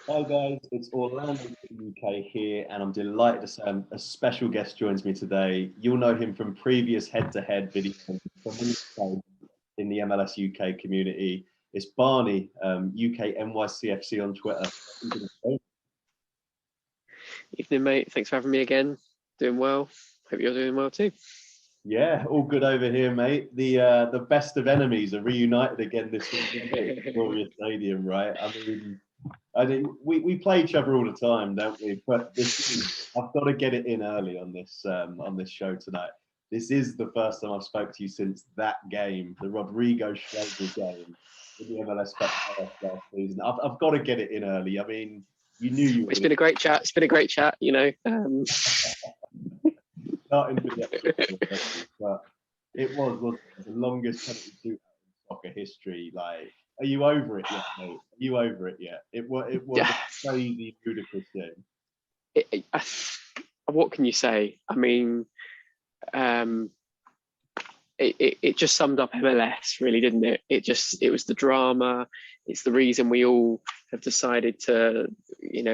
Hi guys, it's Orlando from the UK here, and I'm delighted to say a special guest joins me today. You'll know him from previous head-to-head videos from when he played in the MLS UK community. It's Barney, UK NYCFC on Twitter. Evening, mate. Thanks for having me again. Doing well. Hope you're doing well too. Yeah, all good over here, mate. The best of enemies are reunited again this week at Exploria Stadium, right? I mean, we play each other all the time, don't we? But I've got to get it in early on this show tonight. This is the first time I've spoke to you since that game, the Rodrigo Schlegel game in the MLS Cup last season. I've got to get it in early. I mean, you knew you were. It's been a great chat. It's been a great chat. Starting with the episode, but it was the longest penalty shootout in soccer history. Like, are you over it yet, mate? Are you over it yet? It was a crazy, ludicrous game. What can you say? I mean, it just summed up MLS, really, didn't it? It was the drama. It's the reason we all have decided to,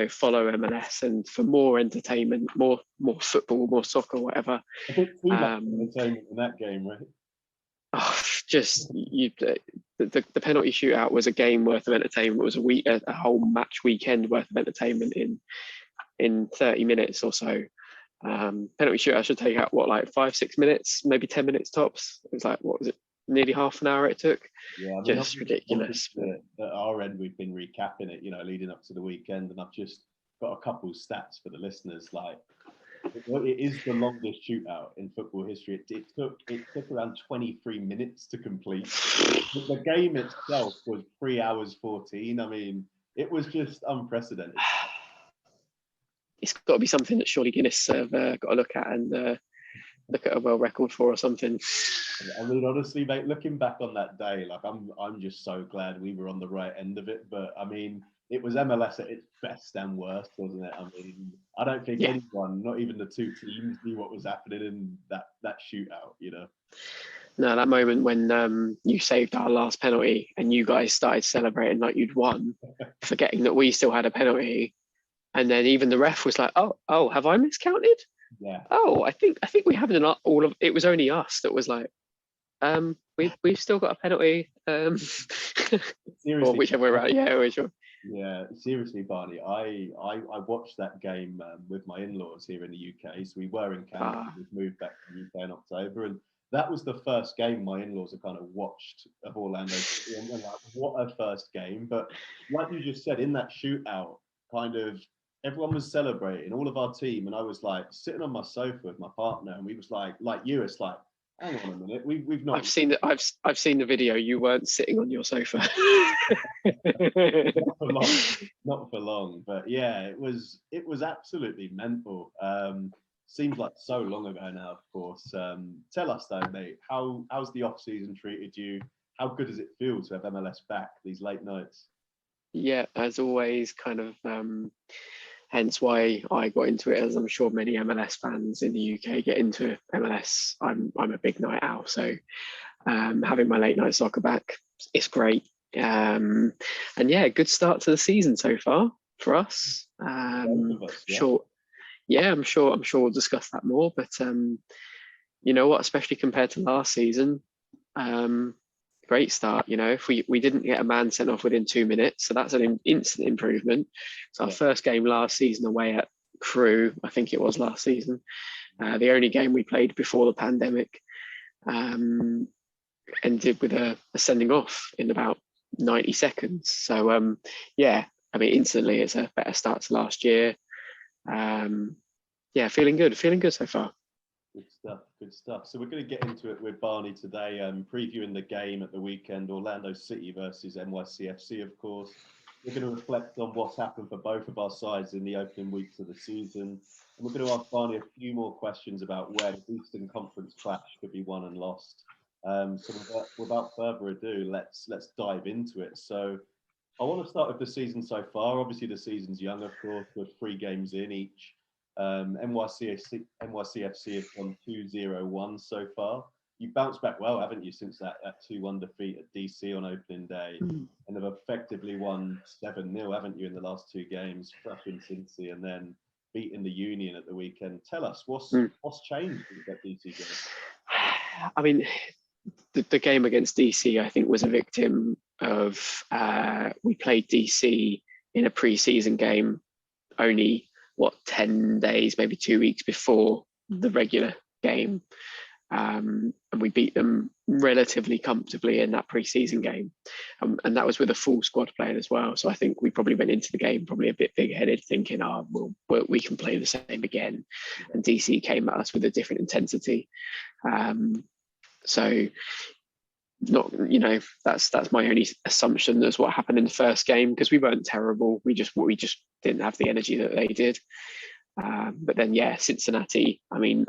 follow MLS and for more entertainment, more football, more soccer, whatever. I think too much entertainment in that game, right? Oh, the penalty shootout was a game worth of entertainment. It was a whole match weekend worth of entertainment in 30 minutes or so. Penalty shootout should take out like 5-6 minutes, maybe 10 minutes tops. It was like, what was it, nearly half an hour it took? Yeah, I mean, just ridiculous. At our end, we've been recapping it, leading up to the weekend, and I've just got a couple stats for the listeners. Like, it is the longest shootout in football history. It took around 23 minutes to complete. The game itself was 3 hours 14. I mean, it was just unprecedented. It's got to be something that surely Guinness have got to look at and look at a world record for or something. I mean, honestly, mate, looking back on that day, like I'm just so glad we were on the right end of it. But I mean, it was MLS at its best and worst, wasn't it? I mean, I don't think anyone, not even the two teams, knew what was happening in that shootout. No, that moment when you saved our last penalty and you guys started celebrating like you'd won, forgetting that we still had a penalty. And then even the ref was like, "Oh, have I miscounted? Yeah. Oh, I think we haven't all of it. Was only us that was like, we've still got a penalty. Or whichever way around. Yeah, sure. Yeah, seriously, Barney. I watched that game with my in-laws here in the UK. So we were in Canada. We've moved back to the UK in October, and that was the first game my in-laws have kind of watched of Orlando City, and like, what a first game! But like you just said, in that shootout, kind of everyone was celebrating, all of our team, and I was like sitting on my sofa with my partner, and we was like you, it's like, hang on a minute, we've not. I've seen the video. You weren't sitting on your sofa. Not for long, but yeah, it was absolutely mental. Seems like so long ago now, of course. Tell us though, mate, how's the off season treated you? How good does it feel to have MLS back these late nights? Yeah, as always, kind of hence why I got into it, as I'm sure many MLS fans in the UK get into MLS. I'm a big night owl, so having my late night soccer back, it's great. And yeah, good start to the season so far for us. Sure. Yeah, I'm sure we'll discuss that more. But you know what, especially compared to last season, great start. If we didn't get a man sent off within 2 minutes, so that's an instant improvement. So our first game last season away at Crew, I think it was last season, the only game we played before the pandemic, ended with a sending off in about 90 seconds. So yeah, I mean, instantly it's a better start to last year. Yeah, feeling good so far. Good stuff. So we're going to get into it with Barney today, previewing the game at the weekend, Orlando City versus NYCFC, of course. We're going to reflect on what's happened for both of our sides in the opening weeks of the season. And we're going to ask Barney a few more questions about where the Eastern Conference clash could be won and lost. So without further ado, let's dive into it. So I want to start with the season so far. Obviously, the season's young, of course, with 3 games in each. NYCFC have gone 2-0-1 so far. you bounced back well, haven't you, since that 2-1 defeat at DC on opening day, and have effectively won 7-0, haven't you, in the last 2 games, thrashing Cincy and then beating the Union at the weekend. Tell us what's changed with that DC game. I mean, the game against DC, I think, was a victim of we played DC in a pre-season game only 10 days, maybe 2 weeks before the regular game, and we beat them relatively comfortably in that pre-season game, and that was with a full squad playing as well. So I think we probably went into the game probably a bit big-headed, thinking, we can play the same again, and DC came at us with a different intensity. So not, that's my only assumption. That's what happened in the first game, because we weren't terrible. We just didn't have the energy that they did. But then, Cincinnati. I mean,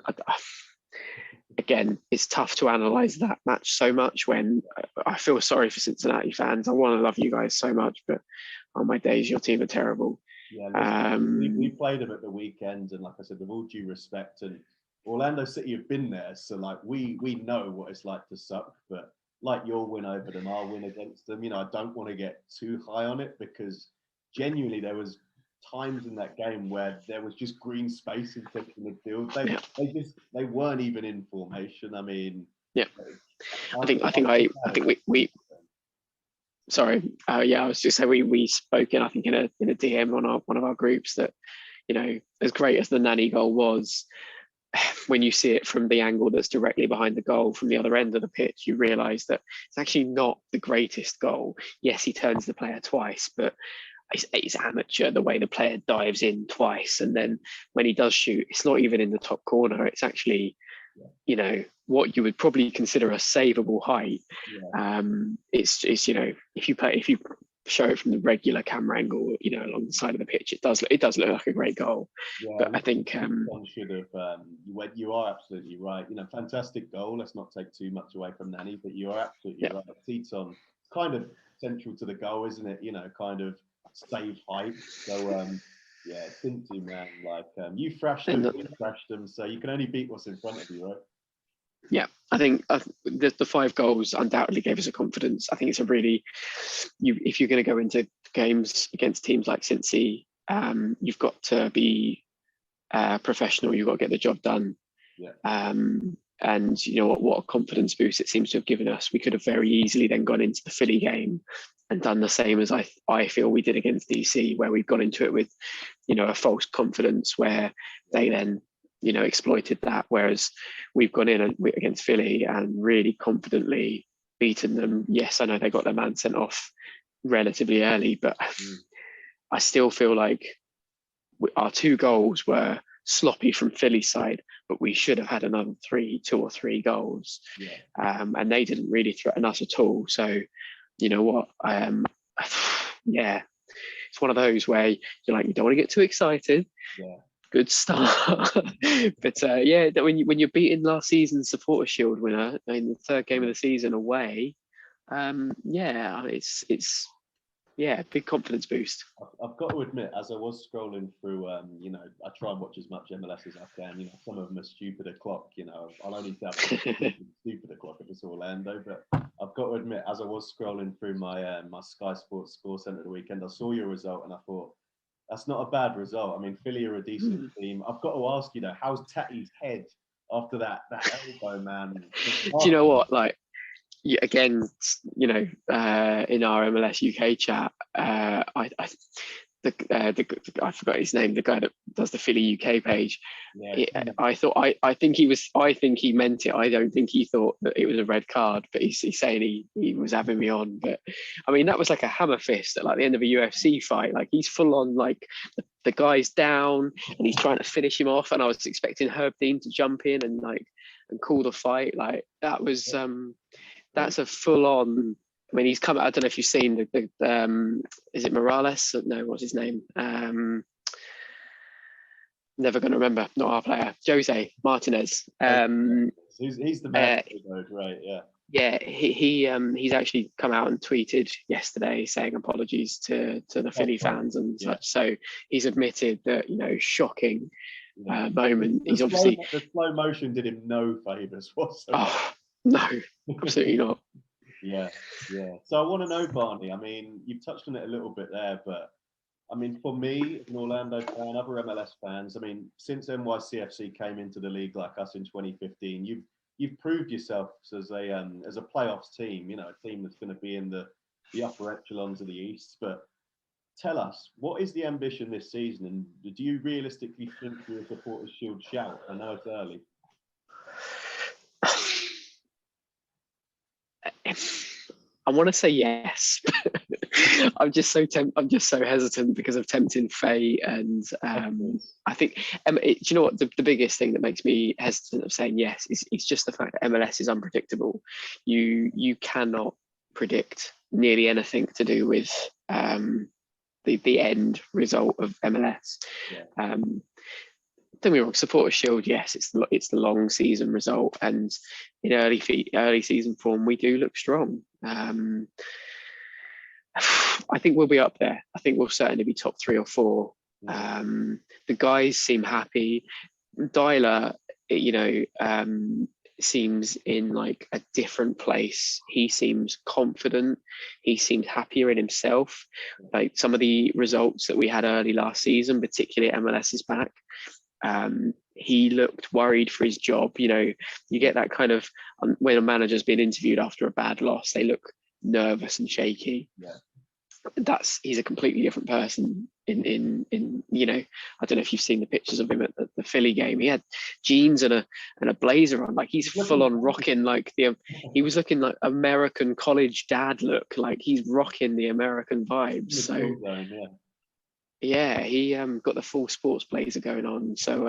again, it's tough to analyze that match so much when I feel sorry for Cincinnati fans. I want to love you guys so much, but on my days, your team are terrible. Yeah, we played them at the weekend, and like I said, with all due respect, and Orlando City have been there, so like we know what it's like to suck. But like your win over them, our win against them, I don't want to get too high on it, because genuinely there was times in that game where there was just green space in the midfield. They weren't even in formation. I mean, I think we sorry, I was just saying we spoke in, I think, in a DM on one of our groups that, as great as the Nani goal was, when you see it from the angle that's directly behind the goal from the other end of the pitch, you realise that it's actually not the greatest goal. Yes, he turns the player twice, but it's amateur the way the player dives in twice, and then when he does shoot, it's not even in the top corner. It's actually, what you would probably consider a savable height. It's if you show it from the regular camera angle, along the side of the pitch, it does look like a great goal. But I think should have. You are absolutely right. Fantastic goal. Let's not take too much away from Nani, but you are absolutely right. Teton kind of central to the goal, isn't it? Kind of save height. So Cincy, man, like you thrashed them, so you can only beat what's in front of you, right? Yeah, I think the 5 goals undoubtedly gave us a confidence. I think it's a really, if you're going to go into games against teams like Cincy, you've got to be professional. You've got to get the job done. And what a confidence boost it seems to have given us. We could have very easily then gone into the Philly game and done the same as I feel we did against DC, where we've gone into it with, a false confidence, where they then exploited that, whereas we've gone in against Philly and really confidently beaten them. Yes, I know they got their man sent off relatively early, but I still feel like our 2 goals were sloppy from Philly's side, but we should have had another 2 or 3 goals, and they didn't really threaten us at all. So you know what, it's one of those where you're like, you don't want to get too excited. Good start. But when you're beating last season's Supporter Shield winner in the 3rd game of the season away, it's big confidence boost. I've got to admit, as I was scrolling through, I try and watch as much MLS as I can. Some of them are stupid o'clock. I'll only tell stupid o'clock if it's Orlando. But I've got to admit, as I was scrolling through my my Sky Sports Score Centre the weekend, I saw your result and I thought, that's not a bad result. I mean, Philly are a decent team. I've got to ask you, how's Tatty's head after that elbow, man? Do you know what? Like, again, in our MLS UK chat, I forgot his name, the guy that does the Philly UK page. I think he meant it. I don't think he thought that it was a red card, but he's saying he was having me on. But I mean, that was like a hammer fist at like the end of a UFC fight. Like, he's full on, like the guy's down and he's trying to finish him off. And I was expecting Herb Dean to jump in and call the fight. Like, that was that's a full on. I mean, he's come. I don't know if you've seen the is it Morales? No, what's his name? Never going to remember. Not our player, Jose Martinez. He's the man, right? Yeah. Yeah, he's actually come out and tweeted yesterday saying apologies to the Philly fans and such. So he's admitted that, shocking moment. He's obviously the slow motion did him no favours whatsoever. No, absolutely not. Yeah, yeah. So I want to know, Barney. I mean, you've touched on it a little bit there, but I mean, for me, an Orlando fan, other MLS fans, I mean, since NYCFC came into the league like us in 2015, you've proved yourself as a playoffs team. You know, a team that's going to be in the upper echelons of the East. But tell us, what is the ambition this season, and do you realistically think you're a Supporters' Shield shout? I know it's early. I want to say yes. I'm just so hesitant because of tempting fate, and I think do you know what the biggest thing that makes me hesitant of saying yes is just the fact that MLS is unpredictable. You cannot predict nearly anything to do with the end result of MLS. Yeah. Don't get me wrong, Supporters' Shield, yes, it's the long season result, and in early season form we do look strong. I think we'll be up there. I think we'll certainly be top 3 or 4. The guys seem happy. Dyler, seems in like a different place. He seems confident. He seems happier in himself. Like some of the results that we had early last season, particularly at MLS is back. He looked worried for his job. You know, you get that kind of when a manager's been interviewed after a bad loss, they look nervous and shaky. Yeah. He's a completely different person in you know, I don't know if you've seen the pictures of him at the Philly game. He had jeans and a blazer on, like he's full on rocking like he was looking like American college dad look, like he's rocking the American vibes. So yeah, he got the full sports blazer going on. So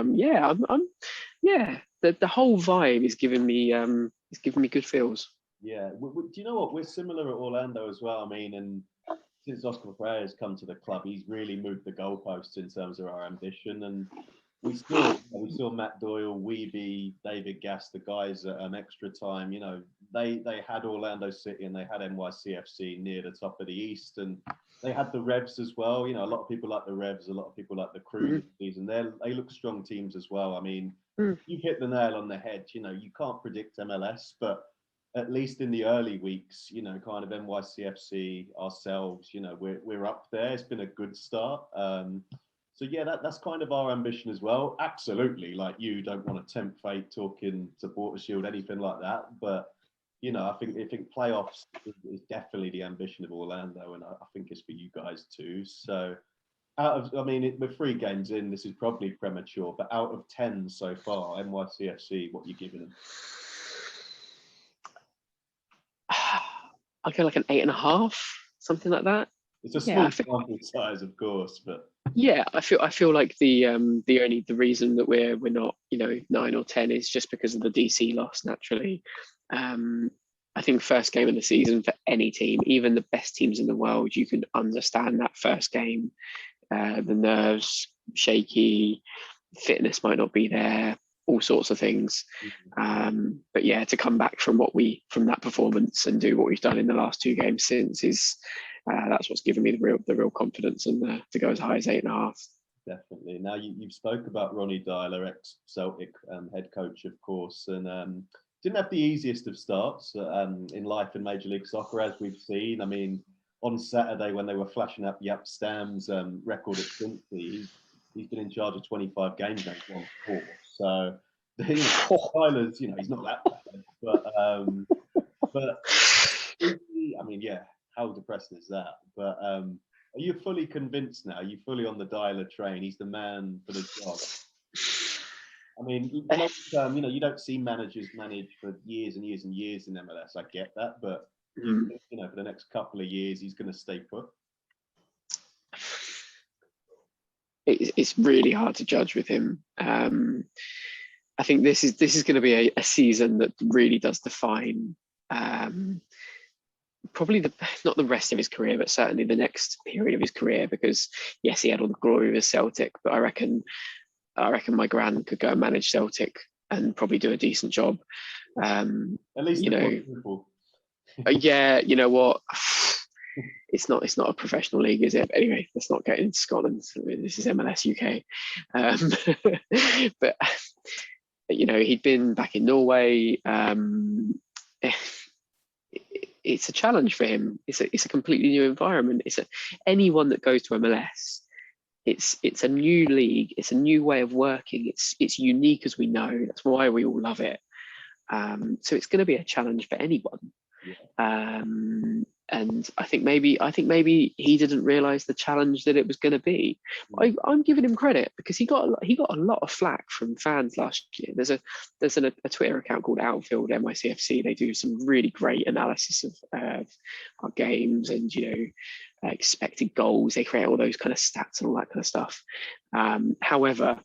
the whole vibe is giving me good feels. Yeah. Do you know what? We're similar at Orlando as well. I mean, and since Oscar Freire has come to the club, he's really moved the goalposts in terms of our ambition. And we saw Matt Doyle, Weeby, David Gass, the guys at Extra Time. You know, they had Orlando City and they had NYCFC near the top of the East, and they had the Revs as well. You know, a lot of people like the Revs, a lot of people like the Crew this season. They look strong teams as well. I mean, you hit the nail on the head. You know, you can't predict MLS, but at least in the early weeks, you know, kind of NYCFC ourselves, you know, we're up there. It's been a good start. So yeah, that's kind of our ambition as well. Absolutely, like you don't want to tempt fate talking Supporters' Shield, anything like that. But you know, I think playoffs is definitely the ambition of Orlando, and I think it's for you guys too. So we're 3 games in. This is probably premature, but out of 10 so far, NYCFC, what are you giving them? I'll go like an 8.5, something like that. It's a small sample size, of course, but yeah, I feel like the reason that we're not, you know, 9 or 10 is just because of the DC loss. Naturally, I think first game of the season for any team, even the best teams in the world, you can understand that first game, the nerves, shaky, fitness might not be there, all sorts of things. But yeah, to come back from that performance and do what we've done in the last 2 games since is that's what's given me the real confidence and to go as high as 8.5. Definitely. Now you've spoke about Ronny Dyler, ex-Celtic head coach, of course, and didn't have the easiest of starts in life in Major League Soccer, as we've seen. I mean, on Saturday when they were flashing up Jaap Stam's record at Quincy, he's been in charge of 25 games now, won 4. So, Dyler's, you know, he's not that bad, but I mean, yeah, how depressing is that? But are you fully convinced now? Are you fully on the Dyler train? He's the man for the job. I mean, long term, you know, you don't see managers manage for years and years and years in MLS. I get that, but you know, for the next couple of years, he's going to stay put. It's really hard to judge with him. I think this is going to be a season that really does define probably not the rest of his career, but certainly the next period of his career. Because yes, he had all the glory of his Celtic, but I reckon my gran could go and manage Celtic and probably do a decent job. At least, you know, yeah, you know what? It's not a professional league, is it? But anyway, let's not get into Scotland. This is MLS UK. But you know, he'd been back in Norway. it's a challenge for him. It's a completely new environment. Anyone that goes to MLS, it's a new league. It's a new way of working. It's unique, as we know. That's why we all love it. So it's going to be a challenge for anyone. Yeah. And I think maybe he didn't realize the challenge that it was going to be. I'm giving him credit, because he got a lot of flack from fans last year. There's a Twitter account called Outfield NYCFC. They do some really great analysis of our games and expected goals. They create all those kind of stats and all that kind of stuff. However,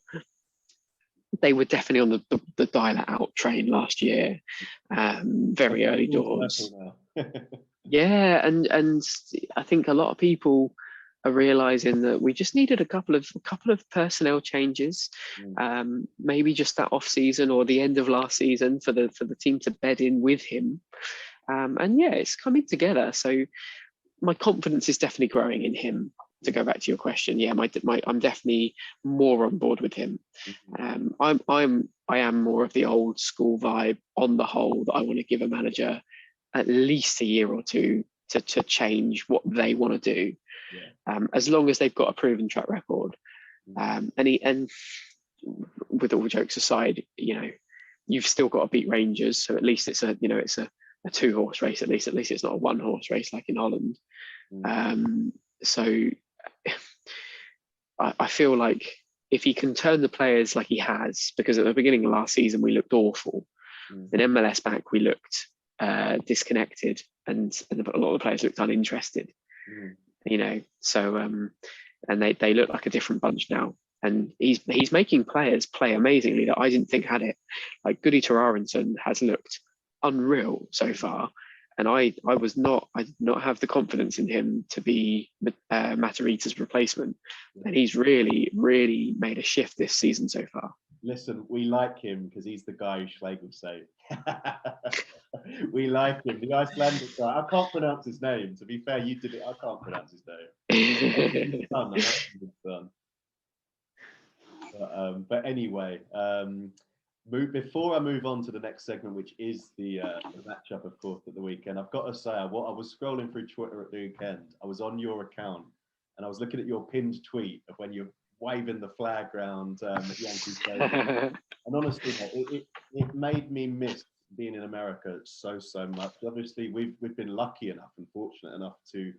they were definitely on the dial it out train last year, very early doors. Yeah, and I think a lot of people are realizing that we just needed a couple of personnel changes, maybe just that off season or the end of last season for the team to bed in with him, and yeah, it's coming together. So my confidence is definitely growing in him. To go back to your question, yeah, I'm definitely more on board with him. I am more of the old school vibe on the whole, that I want to give a manager at least a year or two to change what they want to do, as long as they've got a proven track record. And with all jokes aside, you've still got to beat Rangers, so at least it's a 2-horse race. At least it's not a 1-horse race like in Holland. So I feel like if he can turn the players like he has, because at the beginning of last season we looked awful. In MLS back we looked disconnected, and a lot of the players looked uninterested. So and they look like a different bunch now, and he's making players play amazingly that I didn't think had it. Like Goody Tararenson has looked unreal so far, and I did not have the confidence in him to be Matarrita's replacement, and he's really made a shift this season so far. Listen, we like him because he's the guy who Schlegel saved. We like him, the Icelandic guy. I can't pronounce his name. To be fair, you did it. I can't pronounce his name. But anyway, before I move on to the next segment, which is the matchup, of course, at the weekend, I've got to say, I was scrolling through Twitter at the weekend. I was on your account, and I was looking at your pinned tweet of when you're waving the flag around at Yankee Stadium. And honestly, it made me miss being in America so much. Obviously, we've been lucky enough and fortunate enough to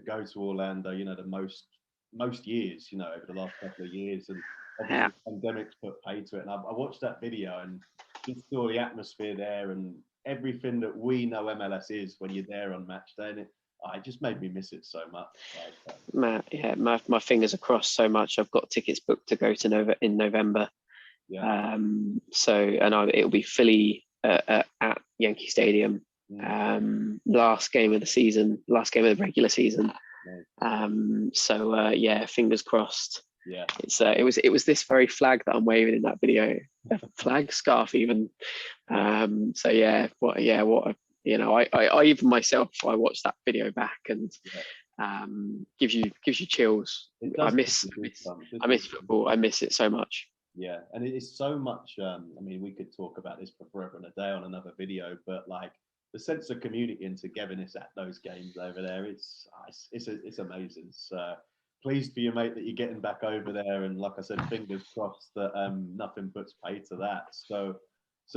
go to Orlando, the most years, over the last couple of years, and obviously the pandemic's put pay to it. And I watched that video and just saw the atmosphere there and everything that we know MLS is when you're there on match day, and it just made me miss it so much. My fingers are crossed so much. I've got tickets booked to go to in November. Yeah. It'll be Philly at Yankee Stadium. Last game of the regular season. Fingers crossed. Yeah. It was this very flag that I'm waving in that video, a flag scarf even. I even myself, I watched that video back and gives you chills. I miss football. I miss it so much. Yeah, and it is so much. We could talk about this for forever and a day on another video, but like the sense of community and togetherness at those games over there, it's amazing. So pleased for you, mate, that you're getting back over there, and like I said, fingers crossed that nothing puts pay to that. So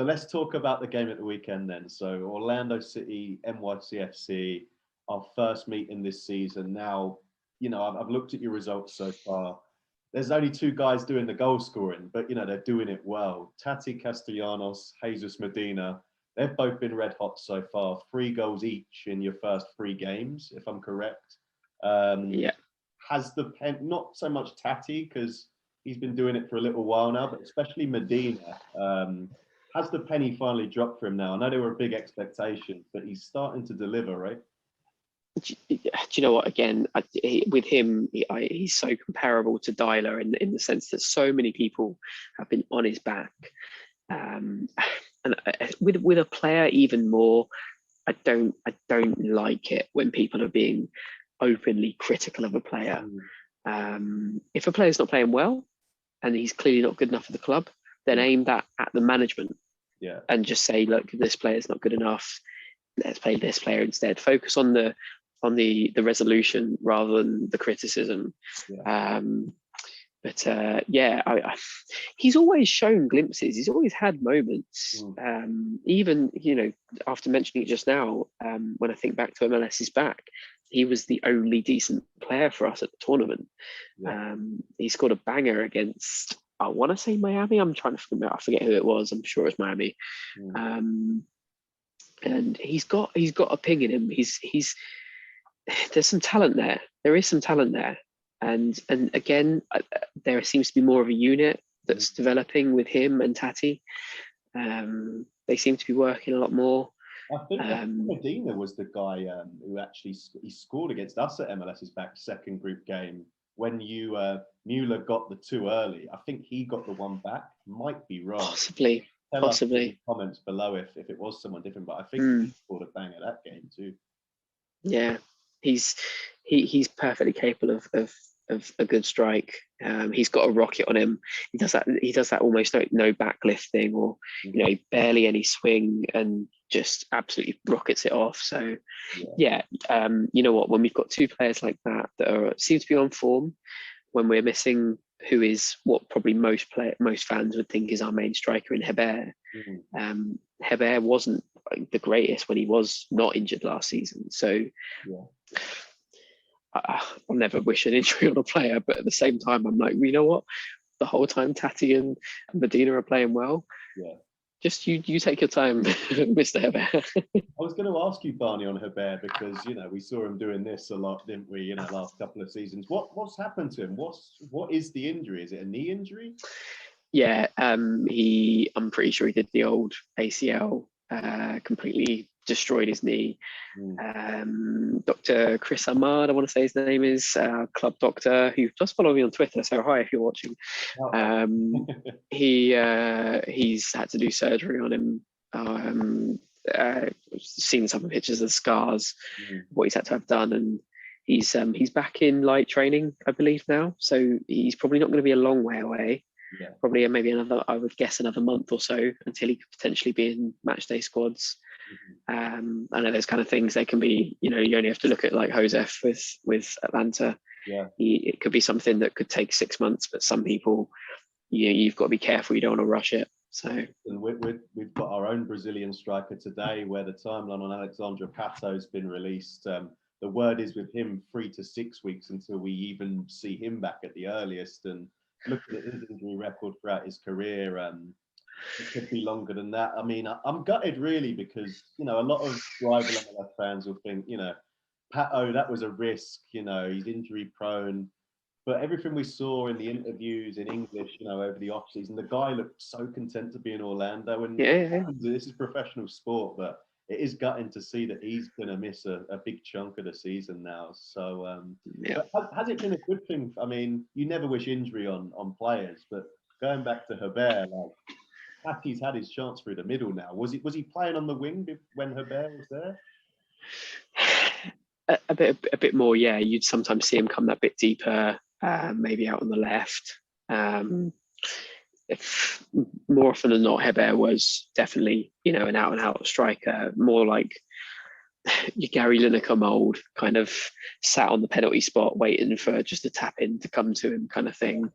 let's talk about the game at the weekend then. So Orlando City, NYCFC, our first meeting this season. Now, I've looked at your results so far. There's only 2 guys doing the goal scoring, but they're doing it well. Tati Castellanos, Jesus Medina, they've both been red hot so far. 3 goals each in your first 3 games, if I'm correct. Has the pen, not so much Tati, because he's been doing it for a little while now, but especially Medina. Has the penny finally dropped for him now? I know there were big expectations, but he's starting to deliver, right? Do you know what? Again, with him, he's so comparable to Dyler in the sense that so many people have been on his back, and with a player even more. I don't like it when people are being openly critical of a player. If a player's not playing well and he's clearly not good enough for the club, then aim that at the management. Yeah. And just say, look, this player's not good enough. let's play this player instead. Focus on the resolution rather than the criticism. Yeah. He's always shown glimpses. He's always had moments. Even, after mentioning it just now, when I think back to MLS is back, he was the only decent player for us at the tournament. Yeah. He scored a banger against, I want to say Miami. I'm trying to forget who it was. I'm sure it was Miami. And he's got a ping in him. There's some talent there. There is some talent there. And again, there seems to be more of a unit that's developing with him and Tati. They seem to be working a lot more. I think Medina was the guy who actually he scored against us at MLS's back second group game when Mueller got the 2 early. I think he got the 1 back. Might be wrong. Possibly. Tell us in the comments below if it was someone different, but I think he scored a banger that game too. Yeah, he's perfectly capable of a good strike. He's got a rocket on him. He does that almost no backlift thing, or barely any swing, and just absolutely rockets it off. So you know what? When we've got 2 players like that seem to be on form, when we're missing who is what probably most fans would think is our main striker in Heber. Heber wasn't the greatest when he was not injured last season. So I'll never wish an injury on a player, but at the same time, I'm like, you know what? The whole time Tati and Medina are playing well. Yeah. Just you take your time, Mr. Heber. I was going to ask you, Barney, on Heber, because we saw him doing this a lot, didn't we? Last couple of seasons. What's happened to him? What is the injury? Is it a knee injury? Yeah, I'm pretty sure he did the old ACL. Completely destroyed his knee. Dr. Chris Ahmad, I want to say his name is, club doctor, who just followed me on Twitter, so hi if you're watching. He's had to do surgery on him. Seen some pictures of the scars, what he's had to have done, and he's back in light training, I believe now, so he's probably not going to be a long way away. Probably maybe I would guess another month or so until he could potentially be in match day squads. I know there's kind of things they can be, you only have to look at like Josef with Atlanta. It could be something that could take 6 months, but some people, you've got to be careful. You don't want to rush it. So and we've got our own Brazilian striker today, where the timeline on Alexandre Pato has been released. The word is with him 3 to 6 weeks until we even see him back at the earliest. And looking at his injury record throughout his career, it could be longer than that. I mean, I'm gutted really, because a lot of rival MLS fans will think, Pato, that was a risk. He's injury prone. But everything we saw in the interviews in English, over the off season, the guy looked so content to be in Orlando. And this is professional sport, but it is gutting to see that he's going to miss a big chunk of the season now. So, has it been a good thing? I mean, you never wish injury on players, but going back to Heber, Tati's had his chance through the middle now. Was he playing on the wing when Heber was there? A bit more, yeah. You'd sometimes see him come that bit deeper, maybe out on the left. If more often than not, Heber was definitely, an out-and-out striker, more like your Gary Lineker mold, kind of sat on the penalty spot waiting for just a tap in to come to him, kind of thing.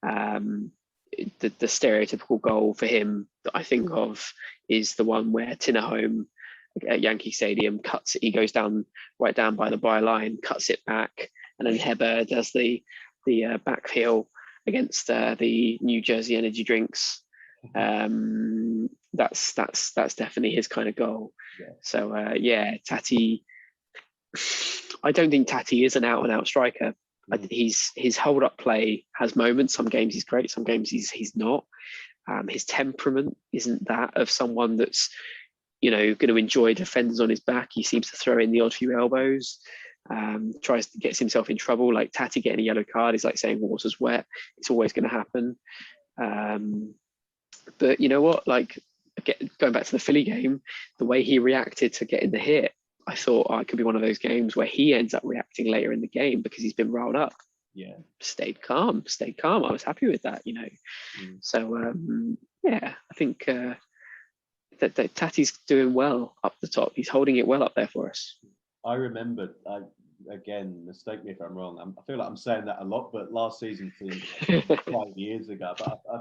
The stereotypical goal for him that I think of is the one where Tinnerholm at Yankee Stadium cuts it. He goes right down by the byline, cuts it back, and then Heber does the back heel against the New Jersey Energy Drinks. That's definitely his kind of goal. So Tati, I don't think Tati is an out and out striker. His hold up play has moments. Some games he's great, some games he's not. His temperament isn't that of someone that's going to enjoy defenders on his back. He seems to throw in the odd few elbows. Tries to get himself in trouble. Like Tati getting a yellow card is like saying water's wet. It's always going to happen. But you know what? Like going back to the Philly game, the way he reacted to getting the hit, I thought it could be one of those games where he ends up reacting later in the game because he's been riled up. Stayed calm. I was happy with that. So I think that Tati's doing well up the top. He's holding it well up there for us. I remember, again, mistake me if I'm wrong. I feel like I'm saying that a lot, but last season seemed 5 years ago. But I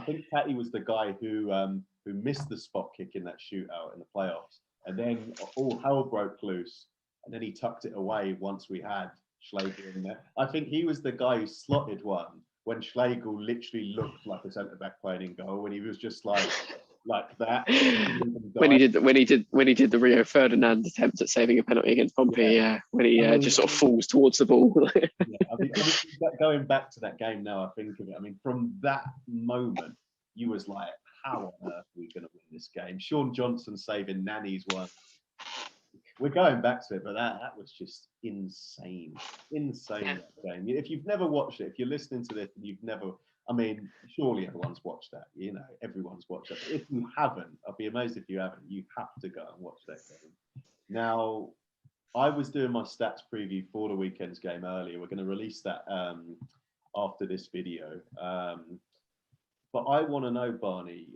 think Tati was the guy who missed the spot kick in that shootout in the playoffs, and then all hell broke loose, and then he tucked it away once we had Schlegel in there. I think he was the guy who slotted one when Schlegel literally looked like a centre back playing in goal, when he was just like that. When he did the Rio Ferdinand attempt at saving a penalty against Pompey, when he just sort of falls towards the ball. I mean, going back to that game now, I think of it. I mean, from that moment, you was like, how on earth are we going to win this game? Sean Johnson saving Nani's one. We're going back to it, but that was just insane that game. If you've never watched it, if you're listening to this and you've never, I mean, surely everyone's watched that. You know, everyone's watched that. But if you haven't, I'd be amazed if you haven't. You have to go and watch that game. Now, I was doing my stats preview for the weekend's game earlier. We're going to release that after this video. But I want to know, Barney,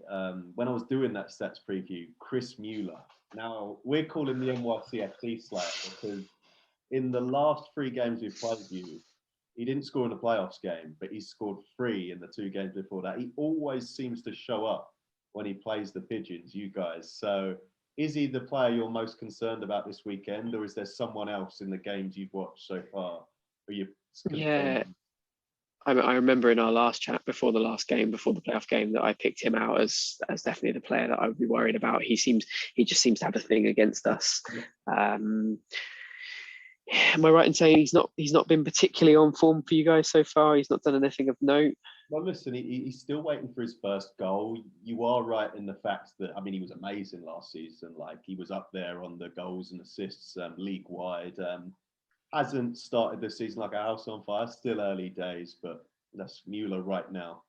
when I was doing that stats preview, Chris Mueller. Now, we're calling the NYCFC Slayer because in the last 3 games we've played you, he didn't score in the playoffs game, but he scored 3 in the 2 games before that. He always seems to show up when he plays the Pigeons, you guys. So is he the player you're most concerned about this weekend, or is there someone else in the games you've watched so far who you're concerned? Yeah. I remember in our last chat before the last game, before the playoff game, that I picked him out as definitely the player that I would be worried about. He just seems to have a thing against us. Am I right in saying he's not been particularly on form for you guys so far? He's not done anything of note. Well, listen, he's still waiting for his first goal. You are right in the fact that, I mean, he was amazing last season. Like, he was up there on the goals and assists league-wide. Hasn't started the season like a house on fire. Still early days, but that's Mueller right now.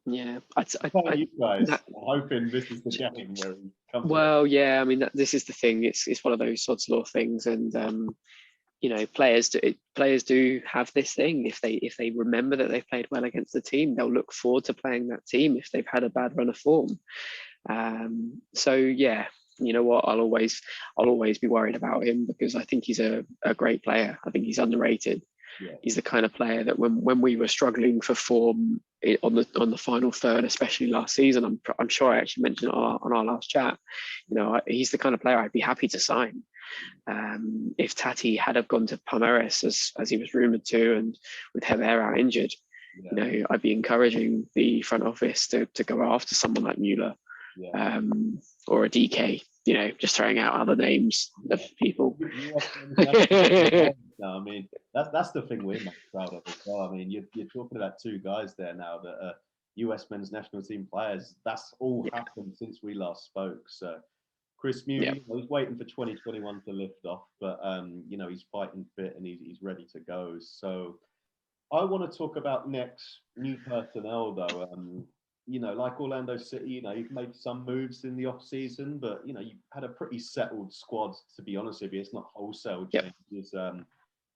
Yeah, you guys are hoping this is the game where he comes. Well, yeah, I mean, this is the thing. It's one of those sod's law things, and you know, players do have this thing. If they remember that they've played well against the team, they'll look forward to playing that team if they've had a bad run of form. So yeah. You know what? I'll always be worried about him because I think he's a great player. I think he's underrated. Yeah. He's the kind of player that when we were struggling for form on the final third, especially last season, I'm sure I actually mentioned it on our last chat. You know, he's the kind of player I'd be happy to sign. If Tati had have gone to Palmeiras as he was rumoured to, and with Herrera out injured, you know, I'd be encouraging the front office to go after someone like Mueller. Yeah. Or a DK, you know, just throwing out other names of people. No, I mean, that's the thing we're most proud of as well. I mean, you're talking about 2 guys there now that are US men's national team players. That's all happened since we last spoke. So Chris Mueller, he's waiting for 2021 to lift off, but you know, he's fighting fit and he's ready to go. So I want to talk about next new personnel though. You know, like Orlando City, you know, you've made some moves in the off season, but you know, you've had a pretty settled squad. To be honest with you, it's not wholesale changes.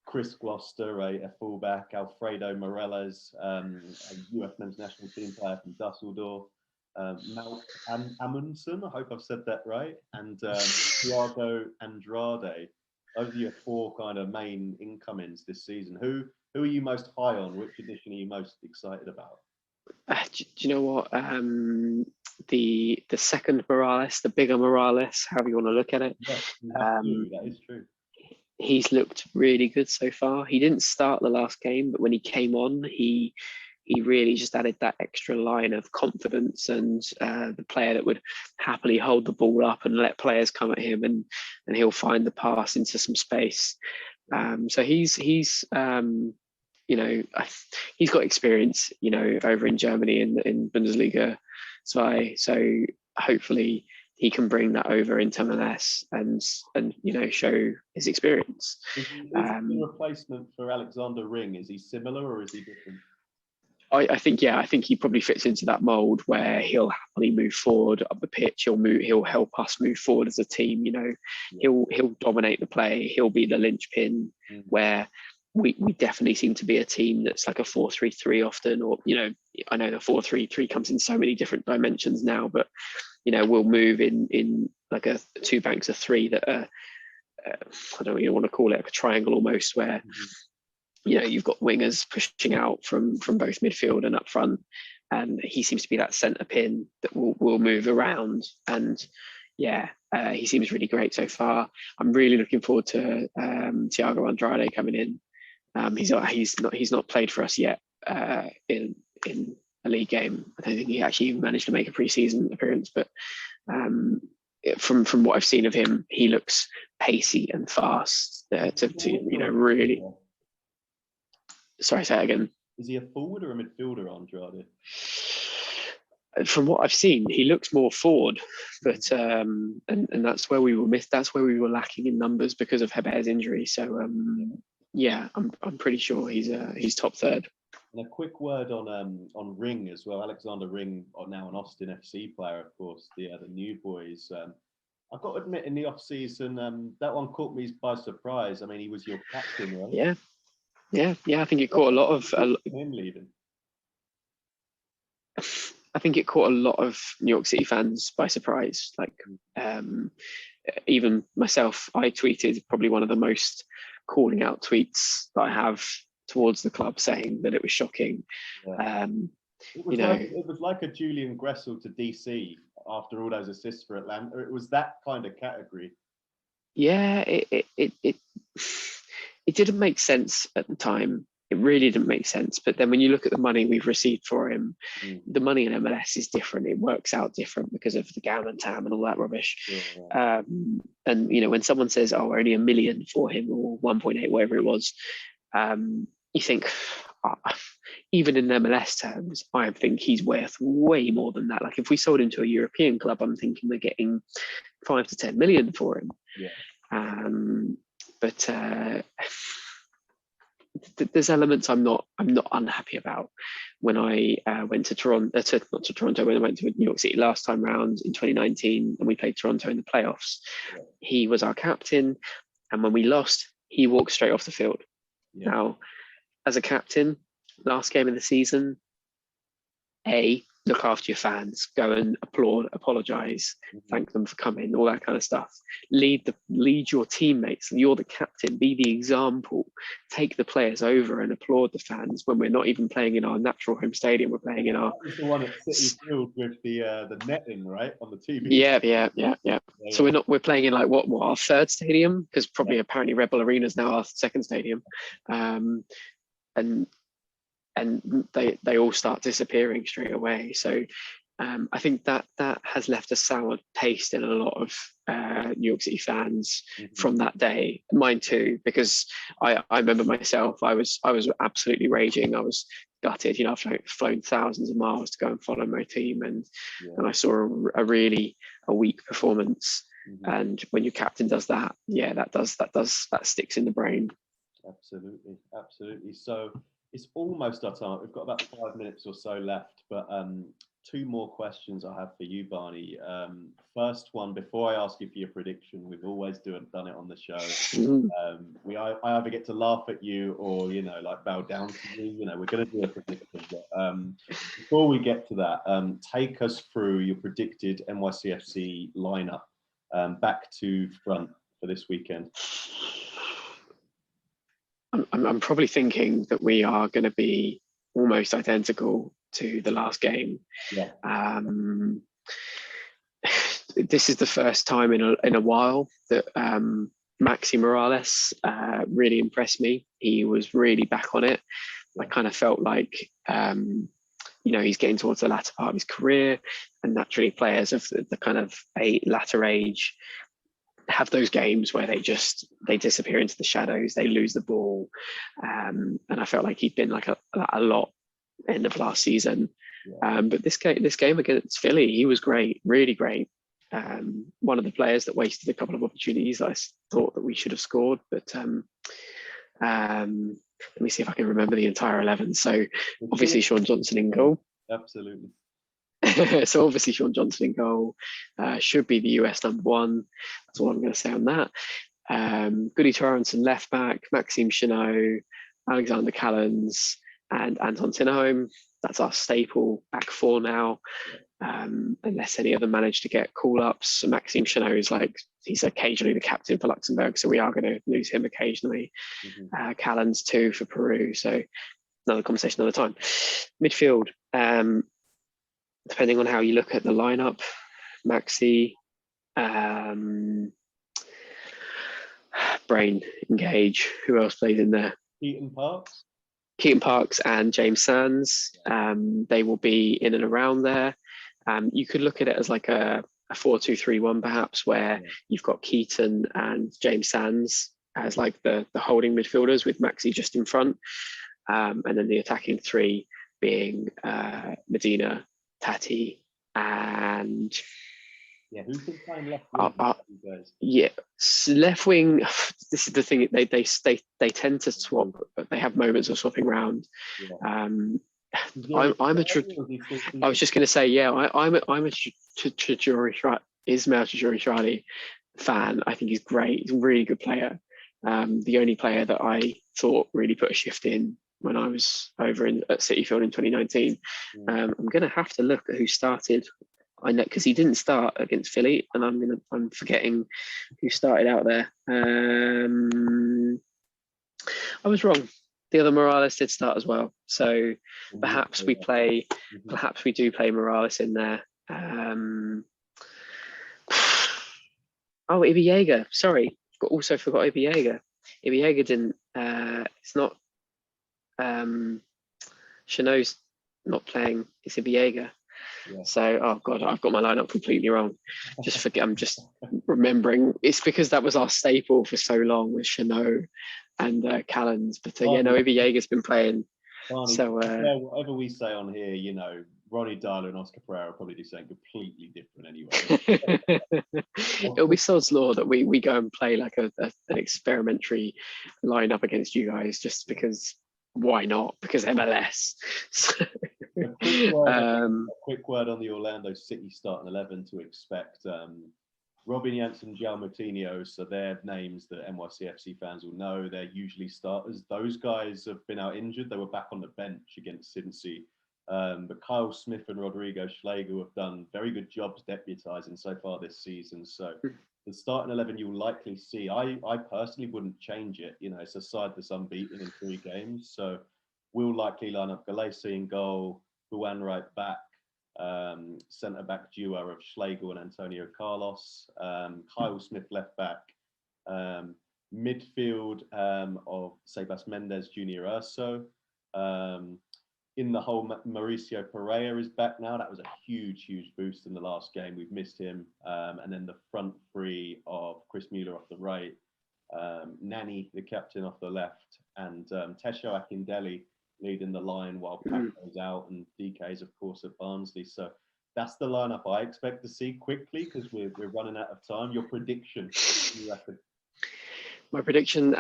Chris Gloucester, a fullback, Alfredo Morelos, a US men's national team player from Dusseldorf, Malk Amundsen, I hope I've said that right, and Thiago Andrade. Those are your 4 kind of main incomings this season. Who are you most high on? Which edition are you most excited about? Do you know what? The second Morales, the bigger Morales, however you want to look at it. Yes, that is true. He's looked really good so far. He didn't start the last game, but when he came on, he really just added that extra line of confidence and the player that would happily hold the ball up and let players come at him, and he'll find the pass into some space. So he's you know, he's got experience, you know, over in Germany in Bundesliga. So hopefully he can bring that over into MLS and you know, show his experience. Is he the replacement for Alexander Ring? Is he similar or is he different? I think he probably fits into that mold where he'll happily move forward up the pitch. He'll help us move forward as a team. You know, he'll dominate the play. He'll be the linchpin where we definitely seem to be a team that's like a 4-3-3 often, or, you know, I know the 4-3-3 comes in so many different dimensions now, but we'll move in like a two banks of three that are, I don't even want to call it like a triangle almost, where you've got wingers pushing out from both midfield and up front, and he seems to be that centre pin that will move around. And he seems really great so far. I'm really looking forward to Thiago Andrade coming in. He's not played for us yet in a league game. I don't think he actually managed to make a pre-season appearance, but from what I've seen of him, he looks pacey and fast. Really. Sorry, say that again. Is he a forward or a midfielder, Andrade? From what I've seen, he looks more forward, but and that's where we were missed. That's where we were lacking in numbers because of Heber's injury. So I'm pretty sure he's top third. And a quick word on Ring as well. Alexander Ring, now an Austin FC player, of course, the new boys. I've got to admit, in the off season, that one caught me by surprise. I mean, he was your captain, right? Yeah. I think it caught a lot of him leaving. I think it caught a lot of New York City fans by surprise. Like, even myself, I tweeted probably one of the most calling out tweets that I have towards the club, saying that it was shocking. Yeah. It was like a Julian Gressel to DC after all those assists for Atlanta. It was that kind of category. Yeah, it didn't make sense at the time. It really didn't make sense. But then when you look at the money we've received for him, the money in MLS is different. It works out different because of the GAM and TAM and all that rubbish. Yeah. And when someone says, "Oh, we're only $1 million for him," or 1.8, whatever it was, you think, even in MLS terms, I think he's worth way more than that. Like, if we sold him to a European club, I'm thinking we're getting 5 to 10 million for him. Yeah. But there's elements I'm not unhappy about. When I went to Toronto, not to Toronto, when I went to New York City last time round in 2019, and we played Toronto in the playoffs, he was our captain, and when we lost, he walked straight off the field. Yeah. Now, as a captain, last game of the season, look after your fans, go and applaud, apologize, thank them for coming, all that kind of stuff. Lead your teammates. You're the captain. Be the example. Take the players over and applaud the fans when we're not even playing in our natural home stadium. We're playing in our. That was the one at City Field with the netting, right, on the TV. Yeah. So we're playing in like what our third stadium, because probably apparently Red Bull Arena is now our second stadium, and they all start disappearing straight away. So I think that has left a sour taste in a lot of New York City fans from that day. Mine too, because I remember myself, I was absolutely raging. I was gutted. I've flown thousands of miles to go and follow my team, and I saw a really weak performance. And when your captain does that, that sticks in the brain. Absolutely. So it's almost our time. We've got about 5 minutes or so left, but 2 more questions I have for you, Barney. First one, before I ask you for your prediction, we've always done it on the show. I either get to laugh at you or, bow down to you. We're going to do a prediction. But before we get to that, take us through your predicted NYCFC lineup, back to front for this weekend. I'm probably thinking that we are going to be almost identical to the last game. Yeah. This is the first time in a while that Maxi Morales really impressed me. He was really back on it. I kind of felt like he's getting towards the latter part of his career, and naturally players of the kind of a latter age have those games where they disappear into the shadows, they lose the ball, and I felt like he'd been like a lot end of last season. But this game against Philly, he was great, really great. One of the players that wasted a couple of opportunities that I thought that we should have scored, but let me see if I can remember the entire 11. So obviously Sean Johnson in goal. Absolutely. So obviously Sean Johnson in goal, should be the US number 1. That's all I'm going to say on that. Goody Torrenson left back, Maxime Chenot, Alexander Callens, and Anton Tinnerholm. that's our staple back four now. Unless any of them manage to get call-ups. Maxime Chanot is he's occasionally the captain for Luxembourg, so we are going to lose him occasionally. Callens too for Peru, so another conversation another time. Midfield, depending on how you look at the lineup, Maxi, Brain, Engage, who else plays in there? Keaton Parks and James Sands. They will be in and around there. You could look at it as like a 4-2-3-1 perhaps, where you've got Keaton and James Sands as like the holding midfielders with Maxi just in front. And then the attacking three being Medina, Tati, and who's been playing left wing? Left wing. This is the thing. They tend to swap, but they have moments of swapping around. I was just going to say, I'm a Ismail Tajuri fan. I think he's great. He's a really good player. The only player that I thought really put a shift in when I was over at City Field in 2019. I'm going to have to look at who started. I know because he didn't start against Philly, and I'm forgetting who started out there. I was wrong. The other Morales did start as well, so perhaps we do play Morales in there. Ibiega. Sorry, also forgot Ibiega. Ibiega didn't. It's not. Chanot's not playing. It's Ibiega. So, oh god, I've got my lineup completely wrong. I'm just remembering. It's because that was our staple for so long with Chanot and Callens. But Ibiega's been playing. Barney, so whatever we say on here, Ronnie Darlow and Oscar Pereira will probably do something completely different anyway. It'll be sod's law that we go and play like an experimentary lineup against you guys, just because. Why not? Because MLS. A quick word on the Orlando City starting 11 to expect. Robin Janssen, João Moutinho, so they're names that NYCFC fans will know. They're usually starters. Those guys have been out injured. They were back on the bench against Cincy. But Kyle Smith and Rodrigo Schlegel have done very good jobs deputising so far this season. So the starting 11 you'll likely see. I personally wouldn't change it. It's a side that's unbeaten in 3 games. So we'll likely line up Galese in goal, Juan right back, centre-back duo of Schlegel and Antonio Carlos, Kyle Smith left back, midfield of Sebas Mendes Junior Urso. In the whole, Mauricio Pereira is back now. That was a huge boost in the last game. We've missed him. And then the front three of Chris Mueller off the right, Nani, the captain, off the left, and Tesho Akindele leading the line while Paco's out and DK is, of course, at Barnsley. So that's the lineup I expect to see quickly because we're running out of time. Your prediction, you reckon? My prediction,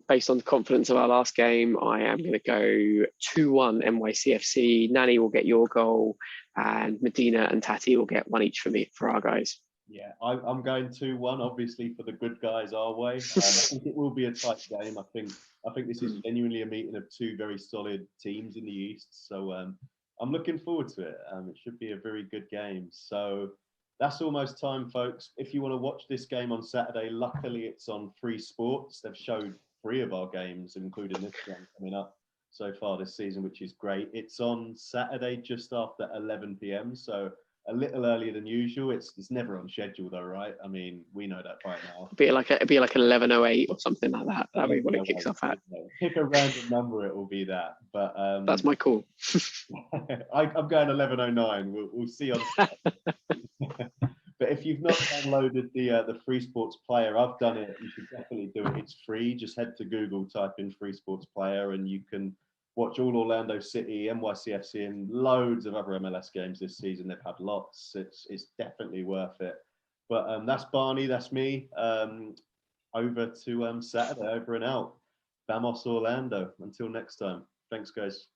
based on the confidence of our last game, I am going to go 2-1 NYCFC. Nani will get your goal, and Medina and Tati will get one each for our guys. Yeah, I'm going 2-1, obviously, for the good guys our way. I think it will be a tight game. I think this is genuinely a meeting of 2 very solid teams in the East. So I'm looking forward to it. It should be a very good game. So that's almost time, folks. If you want to watch this game on Saturday, luckily it's on Free Sports. They've showed 3 of our games, including this one coming up so far this season, which is great. It's on Saturday just after 11 p.m, so a little earlier than usual. It's never on schedule though, right? I mean, we know that by now. It'd be like an 11:08 or something like that. That'll be what it kicks off at. Pick a random number, it will be that. But that's my call. I'm going 11:09. We'll see on Saturday. But if you've not downloaded the Free Sports Player, I've done it. You should definitely do it. It's free. Just head to Google, type in Free Sports Player, and you can watch all Orlando City, NYCFC, and loads of other MLS games this season. They've had lots. It's definitely worth it. But that's Barney. That's me. Over to Saturday. Over and out. Vamos Orlando. Until next time. Thanks, guys.